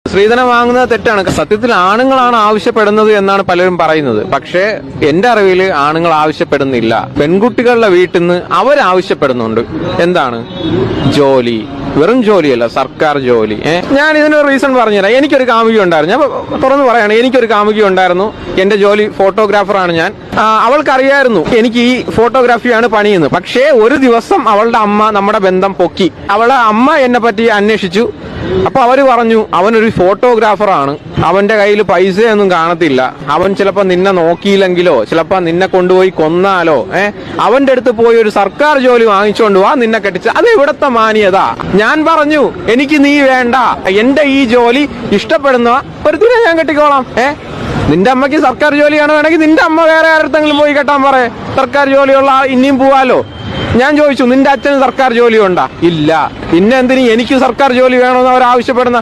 സ്ത്രീധനം വാങ്ങുന്നത് തെറ്റാണ്. സത്യത്തിൽ ആണുങ്ങളാണ് ആവശ്യപ്പെടുന്നത് എന്നാണ് പലരും പറയുന്നത്. പക്ഷേ എന്റെ അറിവിൽ ആണുങ്ങൾ ആവശ്യപ്പെടുന്നില്ല. പെൺകുട്ടികളുടെ വീട്ടിൽ നിന്ന് അവരാവശ്യപ്പെടുന്നുണ്ട്. എന്താണ്? ജോലി. വെറും ജോലിയല്ല, സർക്കാർ ജോലി. ഞാൻ ഇതിനൊരു റീസൺ പറഞ്ഞുതരാം. എനിക്കൊരു കാമുകി ഉണ്ടായിരുന്നു. ഞാൻ തുറന്നു പറയാണ്, എനിക്കൊരു കാമുകി ഉണ്ടായിരുന്നു. എന്റെ ജോലി ഫോട്ടോഗ്രാഫറാണ് ഞാൻ. അവൾക്കറിയായിരുന്നു എനിക്ക് ഈ ഫോട്ടോഗ്രാഫിയാണ് പണിയെന്ന്. പക്ഷേ ഒരു ദിവസം അവളുടെ അമ്മ നമ്മുടെ ബന്ധം പൊക്കി. അവളുടെ അമ്മ എന്നെ പറ്റി അന്വേഷിച്ചു. അപ്പൊ അവര് പറഞ്ഞു, അവനൊരു ഫോട്ടോഗ്രാഫറാണ്, അവന്റെ കയ്യിൽ പൈസയൊന്നും കാണത്തില്ല, അവൻ ചിലപ്പോ നിന്നെ നോക്കിയില്ലെങ്കിലോ ചിലപ്പോ നിന്നെ കൊണ്ടുപോയി കൊന്നാലോ അവന്റെ അടുത്ത് പോയി ഒരു സർക്കാർ ജോലി വാങ്ങിച്ചോണ്ട് വാ, നിന്നെ കെട്ടിച്ച്. അത് ഇവിടത്തെ മാന്യത. ഞാൻ പറഞ്ഞു, എനിക്ക് നീ വേണ്ട, എന്റെ ഈ ജോലി ഇഷ്ടപ്പെടുന്ന ഒരുത്തിനെ ഞാൻ കെട്ടിക്കോളാം. നിന്റെ അമ്മയ്ക്ക് സർക്കാർ ജോലിയാണ് വേണമെങ്കിൽ നിന്റെ അമ്മ വേറെ ആരടുത്തെങ്കിലും പോയി കെട്ടാൻ പറയേ. സർക്കാർ ജോലിയുള്ള ഇനിയും പോവാലോ. ഞാൻ ചോദിച്ചു, നിന്റെ അച്ഛന് സർക്കാർ ജോലി ഉണ്ടാ? ഇല്ല. പിന്നെ എന്തിനു എനിക്ക് സർക്കാർ ജോലി വേണമെന്ന് അവർ ആവശ്യപ്പെടുന്ന?